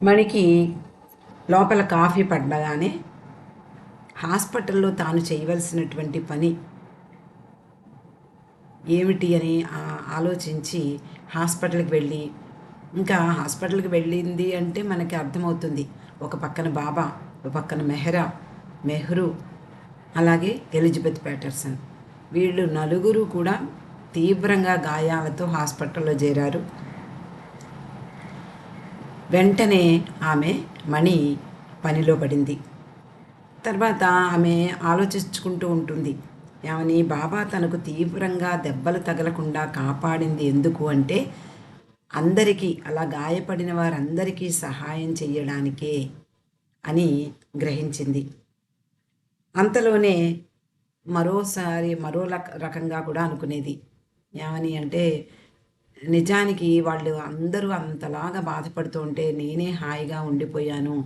మణికి లోపల కాఫీ పడగానే హాస్పిటల్లో తాను చేయవలసినటువంటి పని ఏమిటి అని ఆలోచించి హాస్పిటల్కి వెళ్ళి, ఇంకా హాస్పిటల్కి వెళ్ళింది అంటే మనకి అర్థమవుతుంది. ఒక పక్కన బాబా, ఒక పక్కన మెహ్రూ, అలాగే ఎలిజబెత్ ప్యాటర్సన్. వీళ్ళు నలుగురు కూడా తీవ్రంగా గాయాలతో హాస్పిటల్లో చేరారు. వెంటనే ఆమె మణి పనిలో పడింది. తర్వాత ఆమె ఆలోచించుకుంటూ ఉంటుంది, ఏమని, బాబా తనకు తీవ్రంగా దెబ్బలు తగలకుండా కాపాడింది ఎందుకు అంటే, అందరికీ, అలా గాయపడిన వారందరికీ సహాయం చెయ్యడానికే అని గ్రహించింది. అంతలోనే మరోసారి మరో రకంగా కూడా అనుకునేది. ఏమని అంటే, నిజానికి వాళ్ళు అందరూ అంతలాగా బాధపడుతూ ఉంటే నేనే హాయిగా ఉండిపోయాను.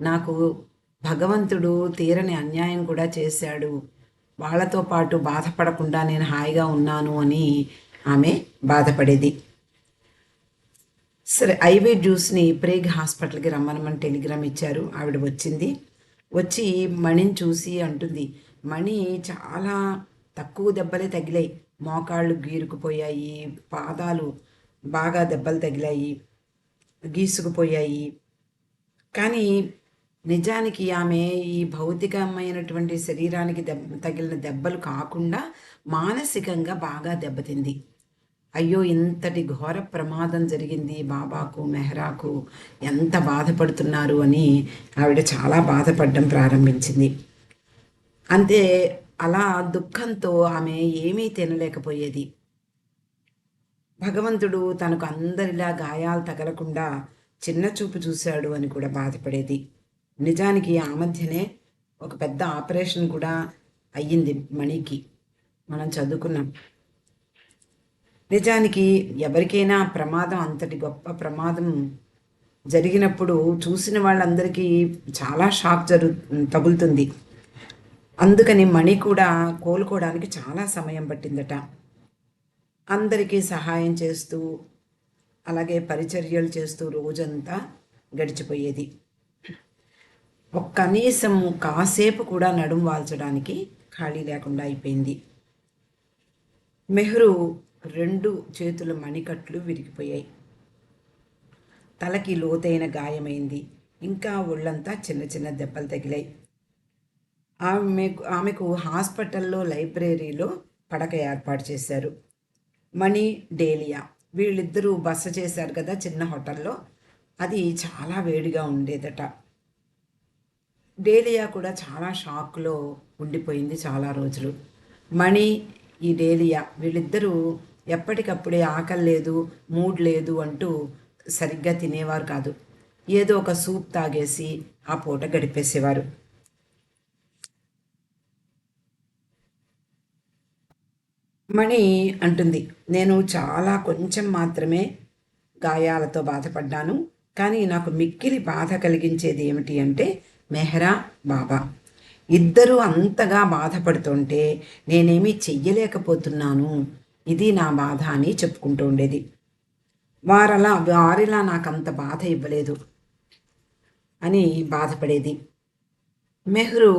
నాకు భగవంతుడు తీరని అన్యాయం కూడా చేశాడు. వాళ్ళతో పాటు బాధపడకుండా నేను హాయిగా ఉన్నాను అని ఆమె బాధపడేది. సరే, ఐవీ జ్యూస్ని ప్రేగ్ హాస్పిటల్కి రమ్మనమని టెలిగ్రామ్ ఇచ్చారు. ఆవిడ వచ్చింది. వచ్చి మణిని చూసి అంటుంది, మణి చాలా తక్కువ దెబ్బలే తగిలాయి, మోకాళ్ళు గీరుకుపోయాయి, పాదాలు బాగా దెబ్బలు తగిలాయి, గీసుకుపోయాయి. కానీ నిజానికి ఆమె ఈ భౌతికమైనటువంటి శరీరానికి తగిలిన దెబ్బలు కాకుండా మానసికంగా బాగా దెబ్బతింది. అయ్యో, ఇంతటి ఘోర ప్రమాదం జరిగింది బాబాకు, మెహ్రాకు, ఎంత బాధపడుతున్నారు అని ఆవిడ చాలా బాధపడడం ప్రారంభించింది. అంతే, అలా దుఃఖంతో ఆమె ఏమీ తినలేకపోయేది. భగవంతుడు తనకు అందరిలా గాయాలు తగలకుండా చిన్న చూపు చూశాడు అని కూడా బాధపడేది. నిజానికి ఆ మధ్యనే ఒక పెద్ద ఆపరేషన్ కూడా అయ్యింది మణికి, మనం చదువుకున్నాం. నిజానికి ఎవరికైనా ప్రమాదం, అంతటి గొప్ప ప్రమాదం జరిగినప్పుడు చూసిన వాళ్ళందరికీ చాలా షాక్ తగులుతుంది. అందుకని మణి కూడా కోలుకోవడానికి చాలా సమయం పట్టిందట. అందరికీ సహాయం చేస్తూ, అలాగే పరిచర్యలు చేస్తూ రోజంతా గడిచిపోయేది. కనీసం కాసేపు కూడా నడుం వాల్చడానికి ఖాళీ లేకుండా అయిపోయింది. మెహ్రూ 2 చేతుల మణికట్లు విరిగిపోయాయి. తలకి లోతైన గాయమైంది. ఇంకా ఒళ్ళంతా చిన్న చిన్న దెబ్బలు తగిలాయి. ఆమెకు హాస్పిటల్లో లైబ్రరీలో పడక ఏర్పాటు చేశారు. మణి, డేలియా వీళ్ళిద్దరూ బస చేశారు కదా చిన్న హోటల్లో. అది చాలా వేడిగా ఉండేదట. డేలియా కూడా చాలా షాక్లో ఉండిపోయింది చాలా రోజులు. మణి, ఈ డేలియా వీళ్ళిద్దరూ ఎప్పటికప్పుడే ఆకలి లేదు, మూడ్ లేదు అంటూ సరిగ్గా తినేవారు కాదు. ఏదో ఒక సూప్ తాగేసి ఆ పూట గడిపేసేవారు. మణి అంటుంది, నేను చాలా కొంచెం మాత్రమే గాయాలతో బాధపడ్డాను, కానీ నాకు మిక్కిలి బాధ కలిగించేది ఏమిటి అంటే మెహ్రా, బాబా ఇద్దరూ అంతగా బాధపడుతుంటే నేనేమీ చెయ్యలేకపోతున్నాను, ఇది నా బాధ అని చెప్పుకుంటూ ఉండేది. వారిలా నాకు అంత బాధ ఇవ్వలేదు అని బాధపడేది. మెహ్రూ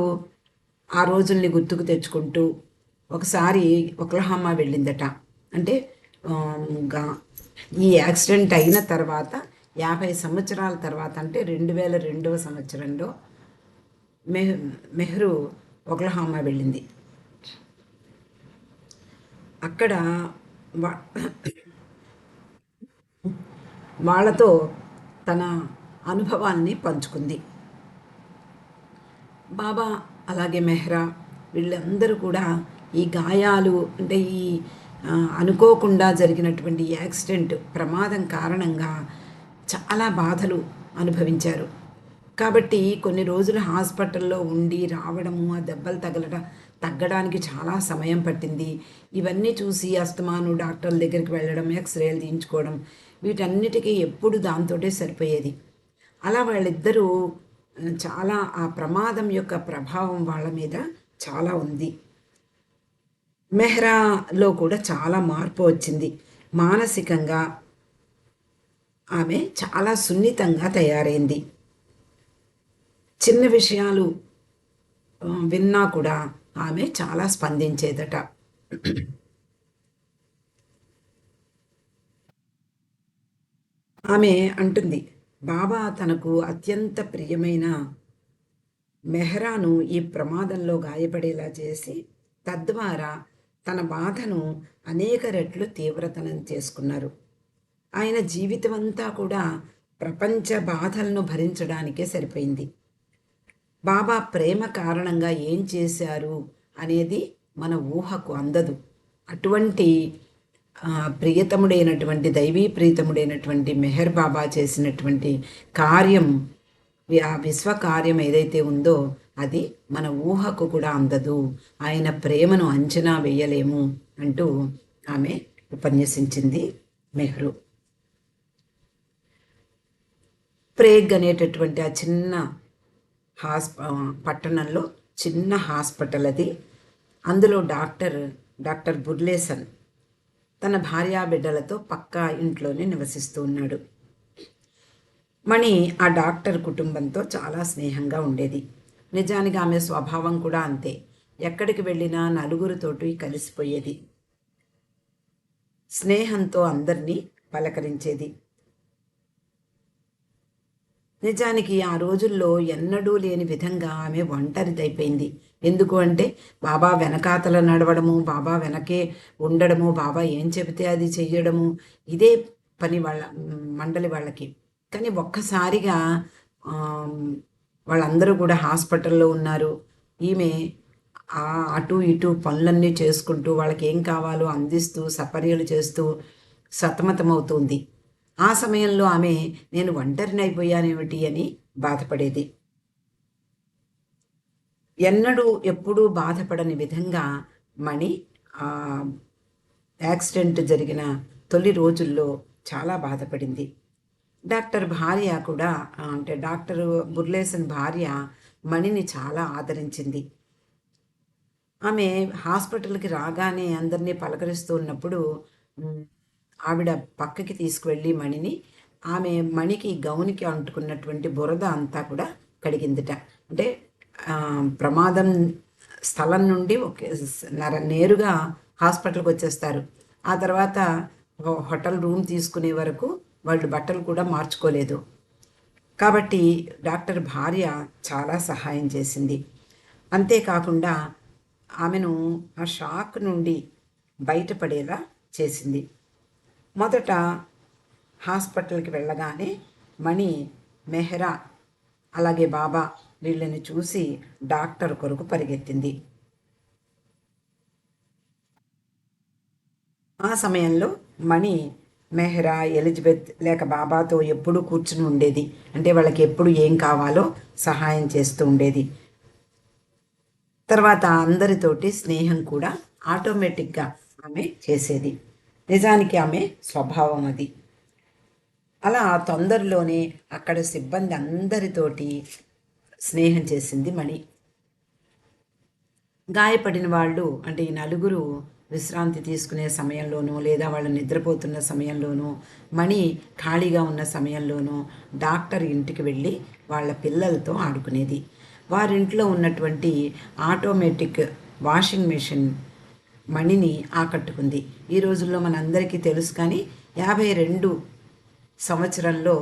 ఆ రోజుల్ని గుర్తుకు తెచ్చుకుంటూ ఒకసారి ఒక్లహామా వెళ్ళిందట. అంటే ఈ యాక్సిడెంట్ అయిన తర్వాత 50 సంవత్సరాల తర్వాత, అంటే 2002వ సంవత్సరంలో మెహ్రూ ఒక్లహామా వెళ్ళింది. అక్కడ వాళ్ళతో తన అనుభవాల్ని పంచుకుంది. బాబా అలాగే మెహ్రా వీళ్ళందరూ కూడా ఈ గాయాలు, అంటే ఈ అనుకోకుండా జరిగినటువంటి యాక్సిడెంట్ ప్రమాదం కారణంగా చాలా బాధలు అనుభవించారు. కాబట్టి కొన్ని రోజులు హాస్పిటల్లో ఉండి రావడము, ఆ దెబ్బలు తగ్గడానికి చాలా సమయం పట్టింది. ఇవన్నీ చూసి అస్తమాను డాక్టర్ల దగ్గరికి వెళ్ళడం, ఎక్స్రేలు తీయించుకోవడం, వీటన్నిటికీ ఎప్పుడు దాంతోటే సరిపోయేది. అలా వాళ్ళిద్దరూ చాలా, ఆ ప్రమాదం యొక్క ప్రభావం వాళ్ళ మీద చాలా ఉంది. మెహ్రాలో కూడా చాలా మార్పు వచ్చింది. మానసికంగా ఆమె చాలా సున్నితంగా తయారైంది. చిన్న విషయాలు విన్నా కూడా ఆమె చాలా స్పందించేదట. ఆమె అంటుంది, బాబా తనకు అత్యంత ప్రియమైన మెహ్రాను ఈ ప్రమాదంలో గాయపడేలా చేసి తద్వారా తన బాధను అనేక రెట్లు తీవ్రతరం చేసుకున్నారు. ఆయన జీవితమంతా కూడా ప్రపంచ బాధలను భరించడానికే సరిపోయింది. బాబా ప్రేమ కారణంగా ఏం చేశారు అనేది మన ఊహకు అందదు. అటువంటి ప్రియతముడైనటువంటి దైవీ ప్రీతముడైనటువంటి మెహర్ బాబా చేసినటువంటి కార్యం, ఆ విశ్వకార్యం ఏదైతే ఉందో అది మన ఊహకు కూడా అందదు. ఆయన ప్రేమను అంచనా వేయలేము అంటూ ఆమె ఉపన్యసించింది మెహ్రు. ప్రేగ్ అనేటటువంటి ఆ చిన్న పట్టణంలో చిన్న హాస్పిటల్ అది. అందులో డాక్టర్ బుర్లేసన్ తన భార్యా బిడ్డలతో పక్కా ఇంట్లోనే నివసిస్తూ ఉన్నాడు. మణి ఆ డాక్టర్ కుటుంబంతో చాలా స్నేహంగా ఉండేది. నిజానికి ఆమె స్వభావం కూడా అంతే. ఎక్కడికి వెళ్ళినా నలుగురితోటి కలిసిపోయేది. స్నేహంతో అందరినీ పలకరించేది. నిజానికి ఆ రోజుల్లో ఎన్నడూ లేని విధంగా ఆమె ఒంటరిదైపోయింది. ఎందుకు అంటే బాబా వెనకాతల నడవడము, బాబా వెనకే ఉండడము, బాబా ఏం చెబితే అది చెయ్యడము, ఇదే పని మండలి వాళ్ళకి. కానీ ఒక్కసారిగా వాళ్ళందరూ కూడా హాస్పిటల్లో ఉన్నారు. ఈమె అటు ఇటు పనులన్నీ చేసుకుంటూ వాళ్ళకి ఏం కావాలో అందిస్తూ సపర్యలు చేస్తూ సతమతమవుతుంది. ఆ సమయంలో ఆమె నేను ఒంటరినైపోయానేమిటి అని బాధపడేది. ఎన్నడూ ఎప్పుడూ బాధపడని విధంగా మణి యాక్సిడెంట్ జరిగిన తొలి రోజుల్లో చాలా బాధపడింది. డాక్టర్ భార్య కూడా, అంటే డాక్టర్ బుర్లేసన్ భార్య మణిని చాలా ఆదరించింది. ఆమె హాస్పిటల్కి రాగానే అందరినీ పలకరిస్తూ ఉన్నప్పుడు ఆవిడ పక్కకి తీసుకువెళ్ళి మణికి గౌనికి అంటుకున్నటువంటి బురద అంతా కూడా కడిగిందిట. అంటే ప్రమాదం స్థలం నుండి నేరుగా హాస్పిటల్కి వచ్చేస్తారు. ఆ తర్వాత హోటల్ రూమ్ తీసుకునే వరకు వాళ్ళు బట్టలు కూడా మార్చుకోలేదు. కాబట్టి డాక్టర్ భార్య చాలా సహాయం చేసింది. అంతేకాకుండా ఆమెను ఆ షాక్ నుండి బయటపడేలా చేసింది. మొదట హాస్పిటల్కి వెళ్ళగానే మణి, మెహ్రా అలాగే బాబా వీళ్ళని చూసి డాక్టర్ కొరకు పరిగెత్తింది. ఆ సమయంలో మణి మెహ్రా, ఎలిజబెత్ లేక బాబాతో ఎప్పుడూ కూర్చుని ఉండేది. అంటే వాళ్ళకి ఎప్పుడు ఏం కావాలో సహాయం చేస్తూ ఉండేది. తర్వాత అందరితోటి స్నేహం కూడా ఆటోమేటిక్గా ఆమె చేసేది. నిజానికి ఆమె స్వభావం అది. అలా తొందరలోనే అక్కడ సిబ్బంది అందరితోటి స్నేహం చేసింది మణి. గాయపడిన వాళ్ళు, అంటే ఈ నలుగురు విశ్రాంతి తీసుకునే సమయంలోనూ లేదా వాళ్ళు నిద్రపోతున్న సమయంలోనూ మణి ఖాళీగా ఉన్న సమయంలోనూ డాక్టర్ ఇంటికి వెళ్ళి వాళ్ళ పిల్లలతో ఆడుకునేది. వారింట్లో ఉన్నటువంటి ఆటోమేటిక్ వాషింగ్ మెషిన్ మణిని ఆకట్టుకుంది. ఈ రోజుల్లో మనందరికీ తెలుసు. కానీ 52 సంవత్సరంలో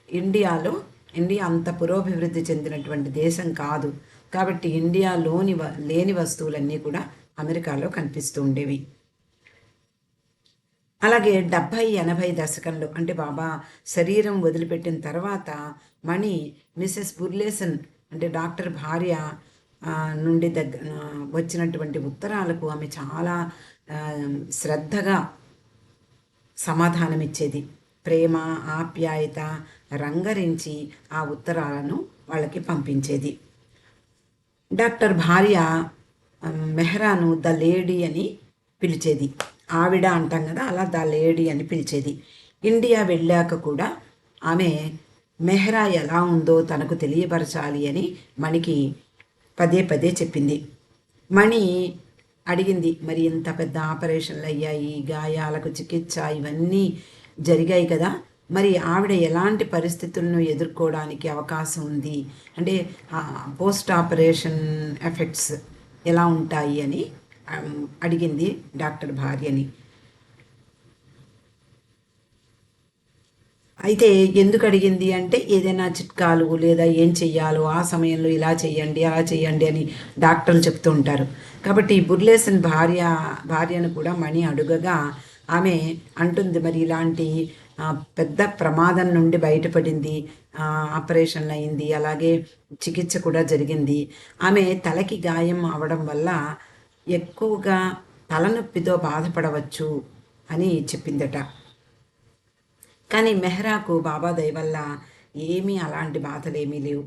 ఇండియా అంత పురోభివృద్ధి చెందినటువంటి దేశం కాదు. కాబట్టి ఇండియాలోని లేని వస్తువులన్నీ కూడా అమెరికాలో కనిపిస్తూ ఉండేవి. అలాగే 70-80 దశకంలో, అంటే బాబా శరీరం వదిలిపెట్టిన తర్వాత మణి మిసెస్ బుర్లేసన్, అంటే డాక్టర్ భార్య నుండి వచ్చినటువంటి ఉత్తరాలకు ఆమె చాలా శ్రద్ధగా సమాధానం ఇచ్చేది. ప్రేమ, ఆప్యాయత రంగరించి ఆ ఉత్తరాలను వాళ్ళకి పంపించేది. డాక్టర్ భార్య మెహ్రాను ద లేడీ అని పిలిచేది. ఆవిడ అంటాం కదా, అలా ద లేడీ అని పిలిచేది. ఇండియా వెళ్ళాక కూడా ఆమె మెహ్రా ఎలా ఉందో తనకు తెలియపరచాలి అని మణికి పదే పదే చెప్పింది. మణి అడిగింది, మరి ఇంత పెద్ద ఆపరేషన్లు అయ్యాయి, గాయాలకు చికిత్స ఇవన్నీ జరిగాయి కదా, మరి ఆవిడ ఎలాంటి పరిస్థితులను ఎదుర్కోవడానికి అవకాశం ఉంది, అంటే పోస్ట్ ఆపరేషన్ ఎఫెక్ట్స్ ఎలా ఉంటాయి అని అడిగింది డాక్టర్ భార్యని. అయితే ఎందుకు అడిగింది అంటే, ఏదైనా చిట్కాలు లేదా ఏం చెయ్యాలో ఆ సమయంలో ఇలా చెయ్యండి అలా చెయ్యండి అని డాక్టర్లు చెప్తూ ఉంటారు. కాబట్టి బుర్లేసన్ భార్యను కూడా మణి అడుగగా ఆమె అంటుంది, మరి ఇలాంటి పెద్ద ప్రమాదం నుండి బయటపడింది, ఆపరేషన్ అయింది, అలాగే చికిత్స కూడా జరిగింది. ఆమె తలకి గాయం అవడం వల్ల ఎక్కువగా తలనొప్పితో బాధపడవచ్చు అని చెప్పిందట. కానీ మెహ్రాకు బాబా దయ వల్ల ఏమీ అలాంటి బాధలేమీ లేవు.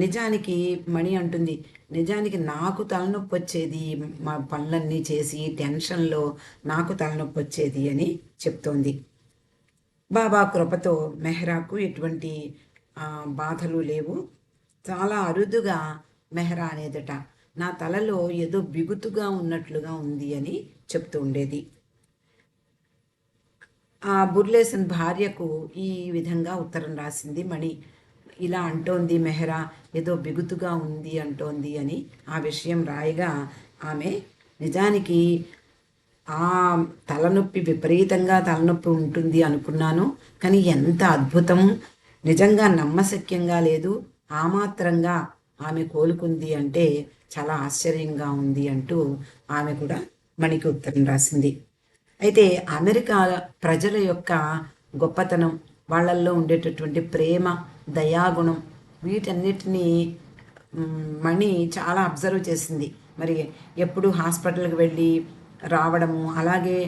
నిజానికి మణి అంటుంది, నిజానికి నాకు తలనొప్పి వచ్చేది, మా పనులన్నీ చేసి టెన్షన్లో నాకు తలనొప్పి వచ్చేది అని చెప్తోంది. బాబా కృపతో మెహ్రాకు ఎటువంటి బాధలు లేవు. చాలా అరుదుగా మెహ్రా అనేదట, నా తలలో ఏదో బిగుతుగా ఉన్నట్లుగా ఉంది అని చెప్తూ ఉండేది. ఆ బుర్లేసన్ భార్యకు ఈ విధంగా ఉత్తరం రాసింది మణి. ఇలా అంటోంది మెహ్రా, ఏదో బిగుతుగా ఉంది అంటోంది అని ఆ విషయం రాయగా ఆమె, నిజానికి ఆ తలనొప్పి విపరీతంగా తలనొప్పి ఉంటుంది అనుకున్నాను, కానీ ఎంత అద్భుతం, నిజంగా నమ్మశక్యంగా లేదు, ఆ మాత్రంగా ఆమె కోలుకుంది అంటే చాలా ఆశ్చర్యంగా ఉంది అంటూ ఆమె కూడా మణికి ఉత్తరం రాసింది. అయితే అమెరికా ప్రజల యొక్క గొప్పతనం, వాళ్ళల్లో ఉండేటటువంటి ప్రేమ, దయాగుణం, వీటన్నిటినీ మణి చాలా అబ్జర్వ్ చేసింది. మరి ఎప్పుడు హాస్పిటల్కి వెళ్ళి రావడము, అలాగే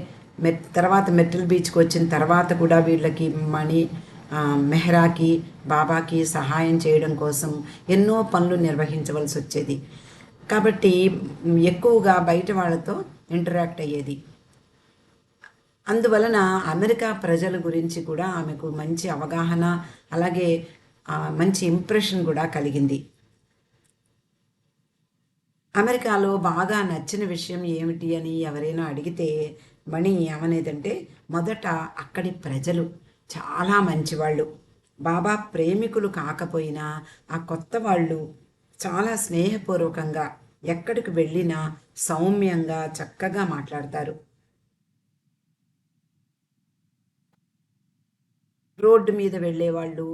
తర్వాత మెట్టల్ బీచ్కి వచ్చిన తర్వాత కూడా వీళ్ళకి మణి మెహ్రాకి బాబాకి సహాయం చేయడం కోసం ఎన్నో పనులు నిర్వహించవలసి వచ్చేది. కాబట్టి ఎక్కువగా బయట వాళ్ళతో ఇంటరాక్ట్ అయ్యేది. అందువలన అమెరికా ప్రజల గురించి కూడా ఆమెకు మంచి అవగాహన, అలాగే మంచి ఇంప్రెషన్ కూడా కలిగింది. అమెరికాలో బాగా నచ్చిన విషయం ఏమిటి అని ఎవరైనా అడిగితే మణి ఏమనేదంటే, మొదట అక్కడి ప్రజలు చాలా మంచివాళ్ళు, బాబా ప్రేమికులు కాకపోయినా ఆ కొత్త వాళ్ళు చాలా స్నేహపూర్వకంగా ఎక్కడికి వెళ్ళినా సౌమ్యంగా చక్కగా మాట్లాడతారు. రోడ్డు మీద వెళ్ళేవాళ్ళు,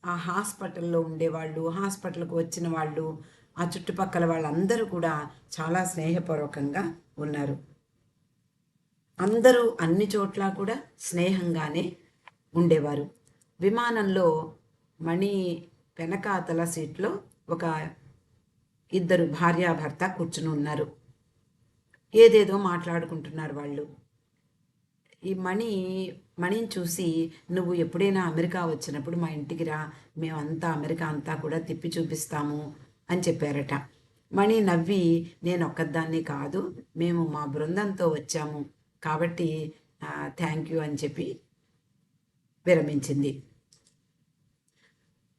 ఆ హాస్పిటల్లో ఉండేవాళ్ళు, హాస్పిటల్కి వచ్చిన వాళ్ళు, ఆ చుట్టుపక్కల వాళ్ళందరూ కూడా చాలా స్నేహపూర్వకంగా ఉన్నారు. అందరూ అన్ని చోట్ల కూడా స్నేహంగానే ఉండేవారు. విమానంలో మణి వెనకాతల సీట్లో ఒక ఇద్దరు భార్యాభర్త కూర్చుని ఉన్నారు. ఏదేదో మాట్లాడుకుంటున్నారు వాళ్ళు. ఈ మణిని చూసి, నువ్వు ఎప్పుడైనా అమెరికా వచ్చినప్పుడు మా ఇంటికి రా, మేమంతా అమెరికా అంతా కూడా తిప్పి చూపిస్తాము అని చెప్పారట. మణి నవ్వి, నేను ఒక్కదాన్ని కాదు, మేము మా బృందంతో వచ్చాము కాబట్టి థ్యాంక్ యూ అని చెప్పి విరమించింది.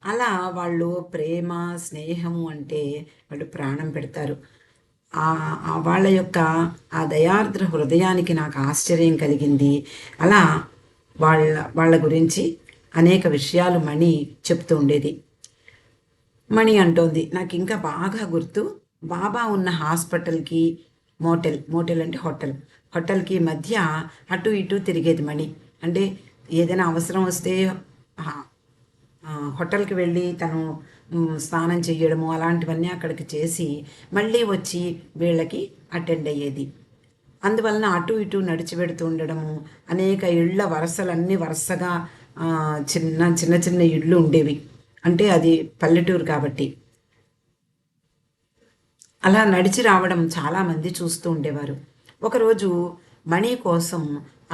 అలా వాళ్ళు ప్రేమ, స్నేహము అంటే వాళ్ళు ప్రాణం పెడతారు. వాళ్ళ యొక్క ఆ దయార్ద్ర హృదయానికి నాకు ఆశ్చర్యం కలిగింది. అలా వాళ్ళ గురించి అనేక విషయాలు మణి చెప్తూ ఉండేది. మణి అంటోంది, నాకు ఇంకా బాగా గుర్తు, బాబా ఉన్న హాస్పిటల్కి మోటెల్ అంటే హోటల్కి మధ్య అటు ఇటు తిరిగేది మణి. అంటే ఏదైనా అవసరం వస్తే హోటల్కి వెళ్ళి తను స్నానం చేయడము అలాంటివన్నీ అక్కడికి చేసి మళ్ళీ వచ్చి వీళ్ళకి అటెండ్ అయ్యేది. అందువలన అటు ఇటు నడిచి పెడుతూ ఉండడము, అనేక ఇళ్ళ వరుసలన్నీ వరుసగా చిన్న చిన్న చిన్న ఇళ్ళు ఉండేవి, అంటే అది పల్లెటూరు కాబట్టి అలా నడిచి రావడం చాలామంది చూస్తూ ఉండేవారు. ఒకరోజు మణి కోసం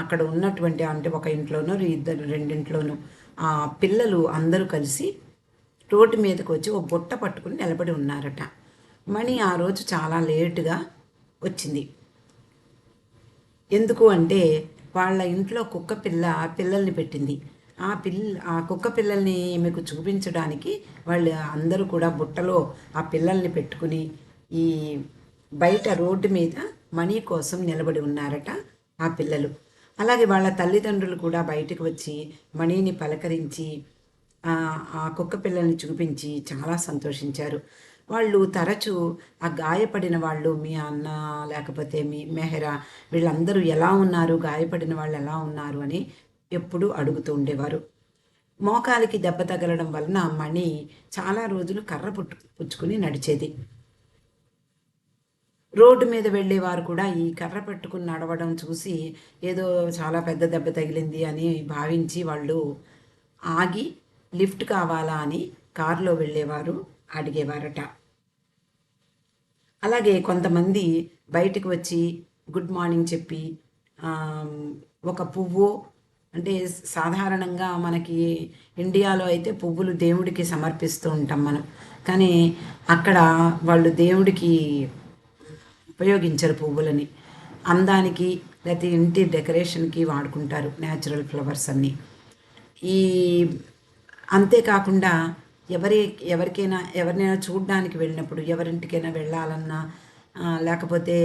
అక్కడ ఉన్నటువంటి, అంటే ఒక ఇంట్లోనూ రెండింట్లోనూ పిల్లలు అందరూ కలిసి రోడ్డు మీదకి వచ్చి ఒక బుట్ట పట్టుకుని నిలబడి ఉన్నారట. మణి ఆ రోజు చాలా లేటుగా వచ్చింది. ఎందుకు అంటే వాళ్ళ ఇంట్లో కుక్క పిల్లల్ని పెట్టింది. ఆ కుక్క పిల్లల్ని ఈమెకు చూపించడానికి వాళ్ళు అందరూ కూడా బుట్టలో ఆ పిల్లల్ని పెట్టుకుని ఈ బయట రోడ్డు మీద మణి కోసం నిలబడి ఉన్నారట ఆ పిల్లలు. అలాగే వాళ్ళ తల్లిదండ్రులు కూడా బయటకు వచ్చి మణిని పలకరించి ఆ కుక్క పిల్లల్ని చూపించి చాలా సంతోషించారు. వాళ్ళు తరచూ ఆ గాయపడిన వాళ్ళు, మీ అన్న లేకపోతే మీ మెహరా వీళ్ళందరూ ఎలా ఉన్నారు, గాయపడిన వాళ్ళు ఎలా ఉన్నారు అని ఎప్పుడూ అడుగుతూ ఉండేవారు. మోకాలికి దెబ్బ తగలడం వలన మణి చాలా రోజులు కర్ర పుచ్చుకుని నడిచేది. రోడ్డు మీద వెళ్ళేవారు కూడా ఈ కర్ర పట్టుకుని నడవడం చూసి ఏదో చాలా పెద్ద దెబ్బ తగిలింది అని భావించి వాళ్ళు ఆగి లిఫ్ట్ కావాలా అని కారులో వెళ్ళేవారు, అడిగేవారట. అలాగే కొంతమంది బయటికి వచ్చి గుడ్ మార్నింగ్ చెప్పి ఒక పువ్వు, అంటే సాధారణంగా మనకి ఇండియాలో అయితే పువ్వులు దేవుడికి సమర్పిస్తూ ఉంటాం మనం, కానీ అక్కడ వాళ్ళు దేవుడికి ఉపయోగించరు పువ్వులని. అందానికి లేకపోతే ఇంటి డెకరేషన్కి వాడుకుంటారు న్యాచురల్ ఫ్లవర్స్ అన్నీ. ఈ అంతేకాకుండా ఎవరినైనా చూడడానికి వెళ్ళినప్పుడు, ఎవరింటికైనా వెళ్ళాలన్నా లేకపోతే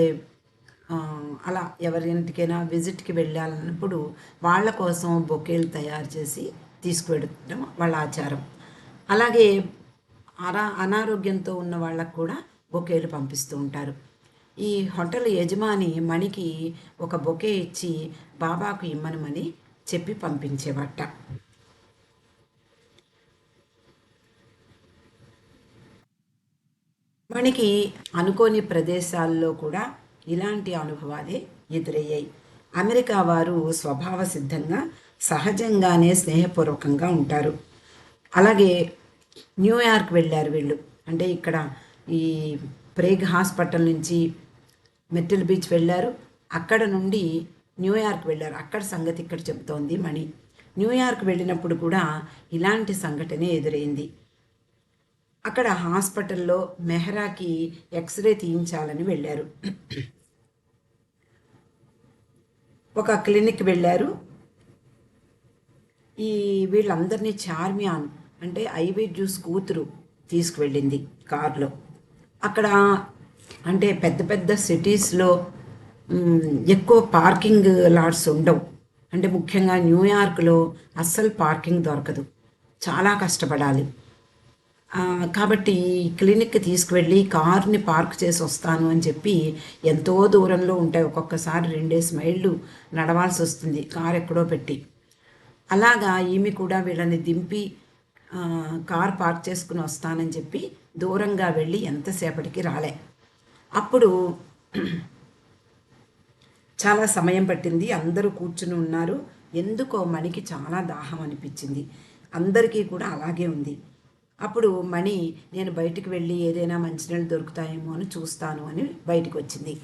అలా ఎవరింటికైనా విజిట్కి వెళ్ళాలన్నప్పుడు వాళ్ళ కోసం బొకేలు తయారు చేసి తీసుకువెళ్ళడం వాళ్ళ ఆచారం. అలాగే అనారోగ్యంతో ఉన్న వాళ్ళకు కూడా బొకేలు పంపిస్తూ ఉంటారు. ఈ హోటల్ యజమాని మణికి ఒక బొకే ఇచ్చి బాబాకు ఇమ్మనమని చెప్పి పంపించేవాట. మణికి అనుకోని ప్రదేశాల్లో కూడా ఇలాంటి అనుభవాలే ఎదురయ్యాయి. అమెరికా వారు స్వభావ సిద్ధంగా సహజంగానే స్నేహపూర్వకంగా ఉంటారు. అలాగే న్యూయార్క్ వెళ్ళారు వీళ్ళు. అంటే ఇక్కడ ఈ ప్రేగ్ హాస్పిటల్ నుంచి మెర్టిల్ బీచ్ వెళ్ళారు. అక్కడ నుండి న్యూయార్క్ వెళ్ళారు. అక్కడ సంగతి ఇక్కడ చెబుతోంది మణి. న్యూయార్క్ వెళ్ళినప్పుడు కూడా ఇలాంటి సంఘటనే ఎదురైంది. అక్కడ హాస్పిటల్లో మెహరాకి ఎక్స్రే తీయించాలని వెళ్ళారు. ఒక క్లినిక్ వెళ్ళారు. వీళ్ళందరినీ చార్మియాన్ అంటే ఐవీ జ్యూస్ కూతురు తీసుకువెళ్ళింది కారులో. అక్కడ అంటే పెద్ద పెద్ద సిటీస్లో ఎక్కువ పార్కింగ్ లాట్స్ ఉండవు. అంటే ముఖ్యంగా న్యూయార్క్లో అస్సలు పార్కింగ్ దొరకదు, చాలా కష్టపడాలి. కాబట్టి క్లినిక్కి తీసుకువెళ్ళి కార్ని పార్క్ చేసి వస్తాను అని చెప్పి ఎంతో దూరంలో ఉంటాయి, ఒక్కొక్కసారి 2 మైళ్ళు నడవాల్సి వస్తుంది కార్ ఎక్కడో పెట్టి. అలాగా ఈమె కూడా వీళ్ళని దింపి కార్ పార్క్ చేసుకుని వస్తానని చెప్పి దూరంగా వెళ్ళి ఎంతసేపటికి రాలే. అప్పుడు చాలా సమయం పట్టింది. అందరూ కూర్చుని ఉన్నారు. ఎందుకో మణికి చాలా దాహం అనిపించింది. అందరికీ కూడా అలాగే ఉంది. అప్పుడు మణి నేను బయటికి వెళ్ళి ఏదైనా మంచినీళ్ళు దొరుకుతాయేమో అని చూస్తాను అని బయటకు వచ్చింది.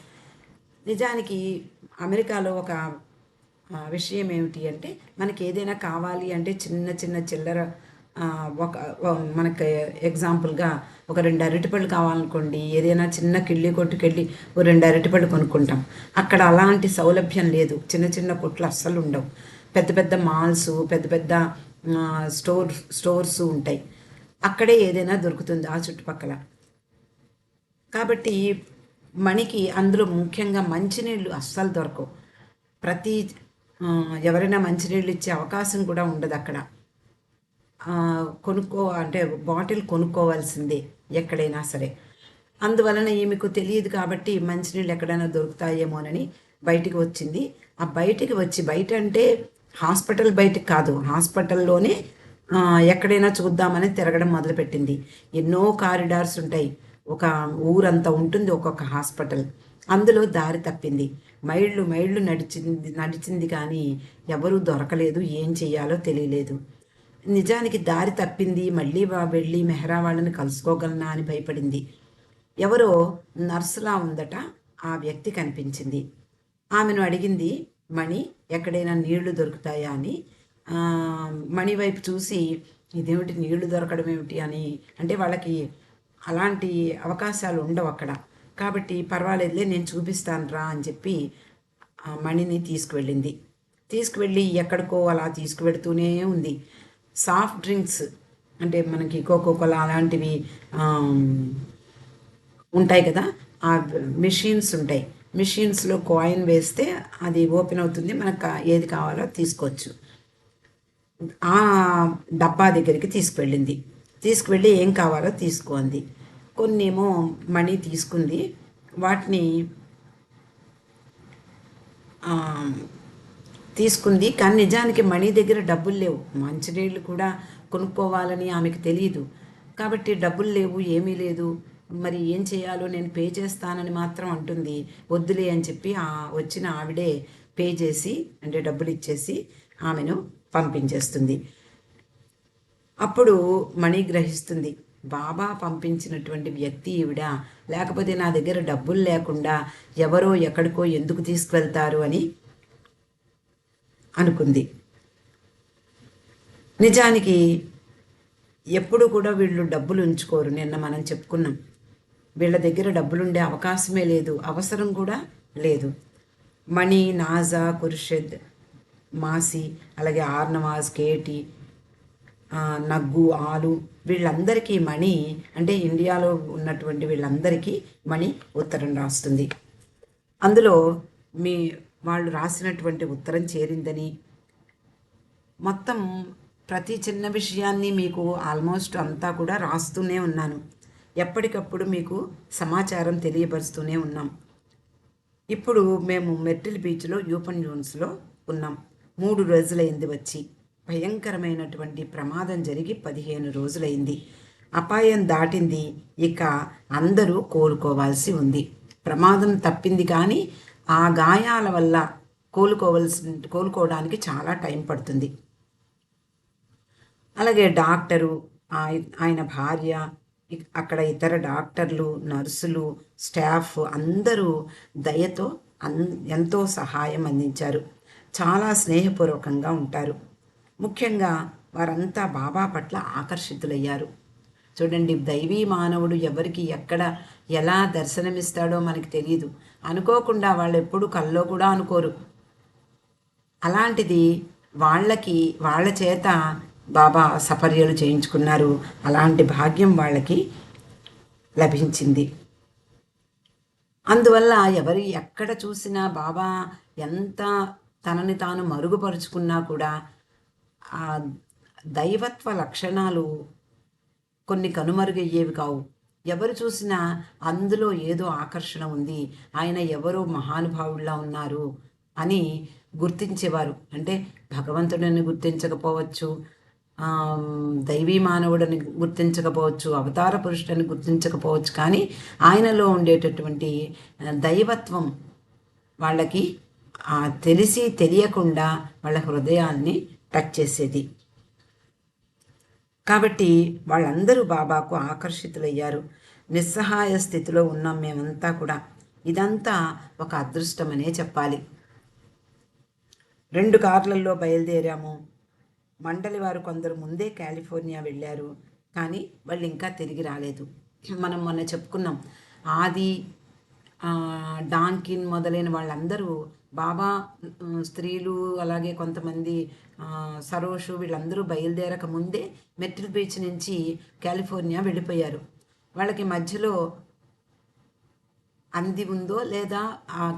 నిజానికి అమెరికాలో ఒక విషయం ఏమిటి అంటే, మనకి ఏదైనా కావాలి అంటే చిన్న చిన్న చిల్లర మనకి ఎగ్జాంపుల్గా ఒక 2 అరటిపళ్ళు కావాలనుకోండి, ఏదైనా చిన్న కిళ్ళి కొట్టుకెళ్ళి ఓ 2 అరటిపళ్ళు కొనుక్కుంటాం. అక్కడ అలాంటి సౌలభ్యం లేదు. చిన్న చిన్న కొట్లు అస్సలు ఉండవు. పెద్ద పెద్ద మాల్స్, పెద్ద పెద్ద స్టోర్స్ ఉంటాయి. అక్కడే ఏదైనా దొరుకుతుంది ఆ చుట్టుపక్కల. కాబట్టి మణికి అందులో ముఖ్యంగా మంచినీళ్ళు అస్సలు దొరకవు. ఎవరైనా మంచినీళ్ళు ఇచ్చే అవకాశం కూడా ఉండదు అక్కడ. అంటే బాటిల్ కొనుక్కోవాల్సిందే ఎక్కడైనా సరే. అందువలన ఈమెకు తెలియదు కాబట్టి మంచినీళ్ళు ఎక్కడైనా దొరుకుతాయేమోనని బయటికి వచ్చింది. ఆ బయటికి వచ్చి, బయట అంటే హాస్పిటల్ బయటికి కాదు, హాస్పిటల్లోనే ఎక్కడైనా చూద్దామని తిరగడం మొదలుపెట్టింది. ఎన్నో కారిడార్స్ ఉంటాయి, ఒక ఊరంతా ఉంటుంది ఒక్కొక్క హాస్పిటల్. అందులో దారి తప్పింది. మైళ్ళు మైళ్ళు నడిచింది కానీ ఎవరూ దొరకలేదు. ఏం చెయ్యాలో తెలియలేదు. నిజానికి దారి తప్పింది. మళ్ళీ వెళ్ళి మెహరా వాళ్ళని కలుసుకోగలనా అని భయపడింది. ఎవరో నర్సులా ఉందట, ఆ వ్యక్తి కనిపించింది. ఆమెను అడిగింది మణి, ఎక్కడైనా నీళ్లు దొరుకుతాయా అని. మణి వైపు చూసి ఇదేమిటి నీళ్లు దొరకడం ఏమిటి అని, అంటే వాళ్ళకి అలాంటి అవకాశాలు ఉండవు అక్కడ. కాబట్టి పర్వాలేదులే నేను చూపిస్తాను రా అని చెప్పి మణిని తీసుకువెళ్ళి ఎక్కడికో అలా తీసుకువెడుతూనే ఉంది. సాఫ్ట్ డ్రింక్స్ అంటే మనకి కోకోకోలా అలాంటివి ఉంటాయి కదా, ఆ మెషిన్స్ ఉంటాయి. మిషన్స్లో కాయిన్ వేస్తే అది ఓపెన్ అవుతుంది, మనకు ఏది కావాలో తీసుకోవచ్చు. ఆ డబ్బా దగ్గరికి తీసుకువెళ్ళి ఏం కావాలో తీసుకోండి. కొన్నేమో మనీ తీసుకుంది, వాటిని తీసుకుంది. కానీ నిజానికి మణి దగ్గర డబ్బులు లేవు, మంచినీళ్ళు కూడా కొనుక్కోవాలని ఆమెకు తెలియదు. కాబట్టి డబ్బులు లేవు, ఏమీ లేదు, మరి ఏం చేయాలో నేను పే చేస్తానని మాత్రం అంటుంది. వద్దులే అని చెప్పి వచ్చిన ఆవిడే పే చేసి, అంటే డబ్బులు ఇచ్చేసి ఆమెను పంపించేస్తుంది. అప్పుడు మణి గ్రహిస్తుంది, బాబా పంపించినటువంటి వ్యక్తి ఈవిడ, లేకపోతే నా దగ్గర డబ్బులు లేకుండా ఎవరో ఎక్కడికో ఎందుకు తీసుకువెళ్తారు అని అనుకుంది. నిజానికి ఎప్పుడు కూడా వీళ్ళు డబ్బులు ఉంచుకోరు. నిన్న మనం చెప్పుకున్నాం, వీళ్ళ దగ్గర డబ్బులుండే అవకాశమే లేదు, అవసరం కూడా లేదు. మణి, నాజా, ఖుర్షద్, మాసి, అలాగే ఆర్నవాజ్, కేటి, నగ్గు, ఆలు, వీళ్ళందరికీ మణి, అంటే ఇండియాలో ఉన్నటువంటి వీళ్ళందరికీ మణి ఉత్తరం రాస్తుంది. అందులో వాళ్ళు రాసినటువంటి ఉత్తరం చేరిందని, మొత్తం ప్రతి చిన్న విషయాన్ని మీకు ఆల్మోస్ట్ అంతా కూడా రాస్తూనే ఉన్నాను. ఎప్పటికప్పుడు మీకు సమాచారం తెలియపరుస్తూనే ఉన్నాం. ఇప్పుడు మేము మెర్టిల్ బీచ్లో యూపన్ జోన్స్లో ఉన్నాం. 3 రోజులైంది వచ్చి. భయంకరమైనటువంటి ప్రమాదం జరిగి 15 రోజులైంది. అపాయం దాటింది. ఇక అందరూ కోలుకోవాల్సి ఉంది. ప్రమాదం తప్పింది, కానీ ఆ గాయాల వల్ల కోలుకోవడానికి చాలా టైం పడుతుంది. అలాగే డాక్టరు, ఆయన భార్య, అక్కడ ఇతర డాక్టర్లు, నర్సులు, స్టాఫ్ అందరూ దయతో ఎంతో సహాయం అందించారు. చాలా స్నేహపూర్వకంగా ఉంటారు. ముఖ్యంగా వారంతా బాబా పట్ల ఆకర్షితులయ్యారు. చూడండి, దైవీ మానవుడు ఎవరికి ఎక్కడ ఎలా దర్శనమిస్తాడో మనకి తెలియదు. అనుకోకుండా వాళ్ళు ఎప్పుడు కల్లో కూడా అనుకోరు. అలాంటిది వాళ్ళ చేత బాబా సపర్యలు చేయించుకున్నారు. అలాంటి భాగ్యం వాళ్ళకి లభించింది. అందువల్ల ఎవరు ఎక్కడ చూసినా బాబా ఎంత తనని తాను మరుగుపరుచుకున్నా కూడా ఆ దైవత్వ లక్షణాలు కొన్ని కనుమరుగయ్యేవి కావు. ఎవరు చూసినా అందులో ఏదో ఆకర్షణ ఉంది, ఆయన ఎవరో మహానుభావుల్లా ఉన్నారు అని గుర్తించేవారు. అంటే భగవంతుడిని గుర్తించకపోవచ్చు, దైవీ మానవుడిని గుర్తించకపోవచ్చు, అవతార పురుషుడిని గుర్తించకపోవచ్చు, కానీ ఆయనలో ఉండేటటువంటి దైవత్వం వాళ్ళకి తెలిసి తెలియకుండా వాళ్ళ హృదయాన్ని టచ్ చేసేది. కాబట్టి వాళ్ళందరూ బాబాకు ఆకర్షితులయ్యారు. నిస్సహాయ స్థితిలో ఉన్నాం మేమంతా కూడా. ఇదంతా ఒక అదృష్టమనే చెప్పాలి. 2 కార్లలో బయలుదేరాము. మండలి వారు కొందరు ముందే కాలిఫోర్నియా వెళ్ళారు, కానీ వాళ్ళు ఇంకా తిరిగి రాలేదు. మనం మొన్న చెప్పుకున్నాం, ఆది, డాంకిన్ మొదలైన వాళ్ళందరూ బాబా స్త్రీలు, అలాగే కొంతమంది సరోషు, వీళ్ళందరూ బయలుదేరక ముందే మెర్టిల్ బీచ్ నుంచి కాలిఫోర్నియా వెళ్ళిపోయారు. వాళ్ళకి మధ్యలో అంది ఉందో లేదా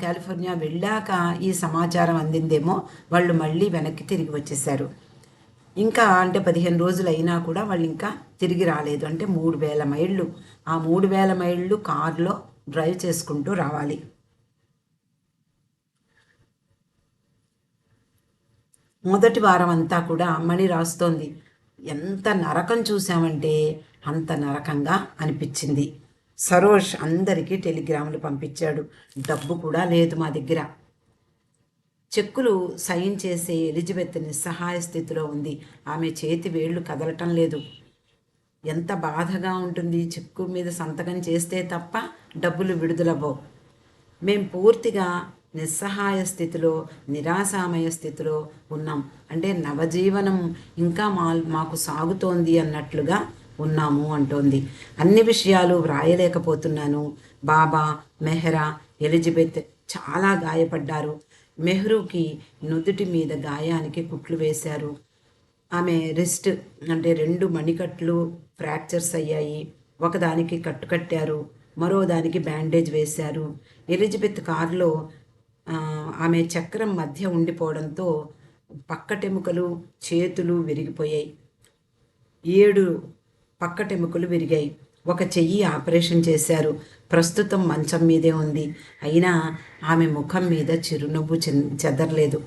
కాలిఫోర్నియా వెళ్ళాక ఈ సమాచారం అందిందేమో, వాళ్ళు మళ్ళీ వెనక్కి తిరిగి వచ్చేసారు. ఇంకా అంటే 15 రోజులు అయినా కూడా వాళ్ళు ఇంకా తిరిగి రాలేదు. అంటే 3000 మైళ్ళు, ఆ 3000 మైళ్ళు కారులో డ్రైవ్ చేసుకుంటూ రావాలి. మొదటి వారం అంతా కూడా మణి రాస్తోంది, ఎంత నరకం చూసామంటే అంత నరకంగా అనిపించింది. సరోష్ అందరికీ టెలిగ్రాములు పంపించాడు. డబ్బు కూడా లేదు మా దగ్గర. చెక్కులు సైన్ చేసే ఎలిజబెత్ నిస్సహాయ స్థితిలో ఉంది. ఆమె చేతి వేళ్లు కదలటం లేదు. ఎంత బాధగా ఉంటుంది. చెక్కు మీద సంతకం చేస్తే తప్ప డబ్బులు విడుదలవ్వవు. మేం పూర్తిగా నిస్సహాయ స్థితిలో, నిరాశామయ స్థితిలో ఉన్నాం. అంటే నవజీవనం ఇంకా మాకు సాగుతోంది అన్నట్లుగా ఉన్నాము అంటోంది. అన్ని విషయాలు వ్రాయలేకపోతున్నాను. బాబా, మెహ్రా, ఎలిజబెత్ చాలా గాయపడ్డారు. మెహ్రూకి నుదుటి మీద గాయానికి కుట్లు వేశారు. ఆమె రిస్ట్ అంటే 2 మణికట్లు ఫ్రాక్చర్స్ అయ్యాయి. ఒకదానికి కట్టుకట్టారు, మరో దానికి బ్యాండేజ్ వేశారు. ఎలిజబెత్ కారులో ఆమె చక్రం మధ్య ఉండిపోవడంతో పక్కటెముకలు, చేతులు విరిగిపోయాయి. 7 పక్కటెముకలు విరిగాయి. ఒక చెయ్యి ఆపరేషన్ చేశారు. ప్రస్తుతం మంచం మీదే ఉంది. అయినా ఆమె ముఖం మీద చిరునవ్వు చెదరలేదు.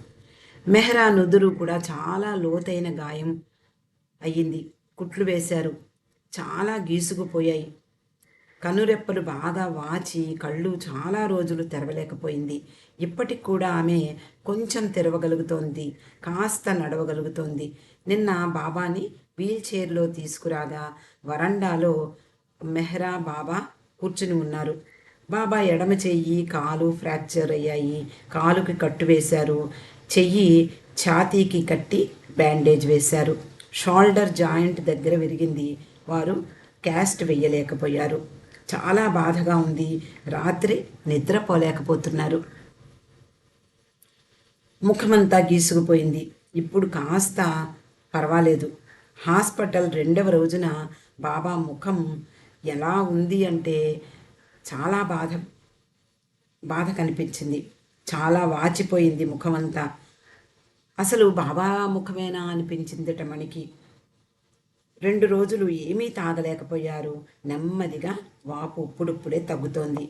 మెహ్రా నుదురు కూడా చాలా లోతైన గాయం అయ్యింది. కుట్లు వేశారు. చాలా గీసుకుపోయాయి. కనురెప్పలు బాగా వాచి కళ్ళు చాలా రోజులు తెరవలేకపోయింది. ఇప్పటికి కూడా ఆమె కొంచెం తెరవగలుగుతోంది, కాస్త నడవగలుగుతోంది. నిన్న బాబాని వీల్ చైర్లో తీసుకురాగా వరండాలో మెహ్రా బాబా కూర్చుని ఉన్నారు. బాబా ఎడమ చెయ్యి, కాలు ఫ్రాక్చర్ అయ్యాయి. కాలుకి కట్టు వేశారు. చెయ్యి ఛాతీకి కట్టి బ్యాండేజ్ వేశారు. షోల్డర్ జాయింట్ దగ్గర విరిగింది. వారు క్యాస్ట్ వెయ్యలేకపోయారు. చాలా బాధగా ఉంది. రాత్రి నిద్రపోలేకపోతున్నారు. ముఖమంతా గీసుకుపోయింది. ఇప్పుడు కాస్త పర్వాలేదు. హాస్పిటల్ 2వ రోజున బాబా ముఖం ఎలా ఉంది అంటే చాలా బాధ కనిపించింది. చాలా వాచిపోయింది ముఖమంతా. అసలు బాబా ముఖమేనా అనిపించిందిట మనకి. 2 రోజులు ఏమీ తాగలేకపోయారు. నెమ్మదిగా వాపు ఇప్పుడిప్పుడే తగ్గుతోంది.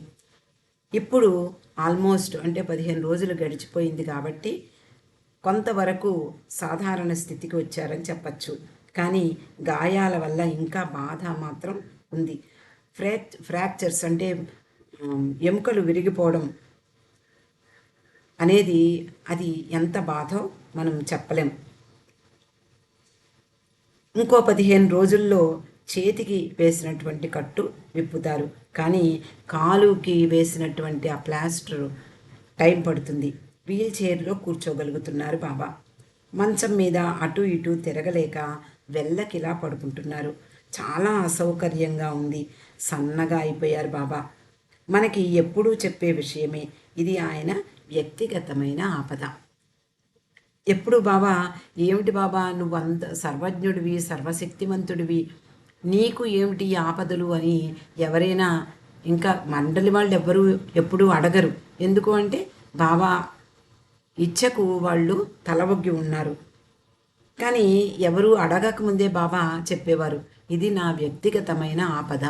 ఇప్పుడు ఆల్మోస్ట్ అంటే 15 రోజులు గడిచిపోయింది కాబట్టి కొంతవరకు సాధారణ స్థితికి వచ్చారని చెప్పచ్చు. కానీ గాయాల వల్ల ఇంకా బాధ మాత్రం ఉంది. ఫ్రాక్చర్స్ అంటే ఎముకలు విరిగిపోవడం అనేది అది ఎంత బాధో మనం చెప్పలేం. ఇంకో 15 రోజుల్లో చేతికి వేసినటువంటి కట్టు విప్పుతారు. కానీ కాలుకి వేసినటువంటి ఆ ప్లాస్టర్ టైం పడుతుంది. వీల్ చైర్లో కూర్చోగలుగుతున్నారు బాబా. మంచం మీద అటు ఇటు తిరగలేక వెళ్ళకిలా పడుకుంటున్నారు. చాలా అసౌకర్యంగా ఉంది. సన్నగా అయిపోయారు బాబా. మనకి ఎప్పుడూ చెప్పే విషయమే. ఇది ఆయన వ్యక్తిగతమైన ఆపద. ఎప్పుడు బాబా, ఏమిటి బాబా నువ్వు అంత సర్వజ్ఞుడివి, సర్వశక్తివంతుడివి, నీకు ఏమిటి ఆపదలు అని ఎవరైనా ఇంకా మండలి వాళ్ళు ఎవ్వరూ ఎప్పుడూ అడగరు. ఎందుకు అంటే బాబా ఇచ్చకు వాళ్ళు తలవొగ్గి ఉన్నారు. కానీ ఎవరు అడగకముందే బాబా చెప్పేవారు, ఇది నా వ్యక్తిగతమైన ఆపద,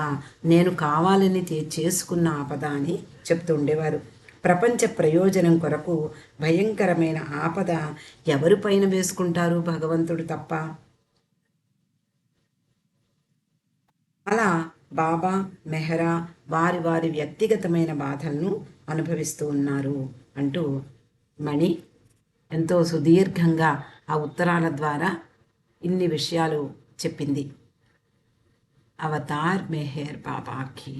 నేను కావాలని చేసుకున్న ఆపద అని చెప్తూ ఉండేవారు. ప్రపంచ ప్రయోజనం కొరకు భయంకరమైన ఆపద ఎవరిపైన వేసుకుంటారు భగవంతుడు తప్ప. అలా బాబా, మెహ్రా వారి వారి వ్యక్తిగతమైన బాధలను అనుభవిస్తూ ఉన్నారు అంటూ మణి ఎంతో సుదీర్ఘంగా ఆ ఉత్తరాల ద్వారా ఇన్ని విషయాలు చెప్పింది. అవతార్ మెహర్ బాబాకి.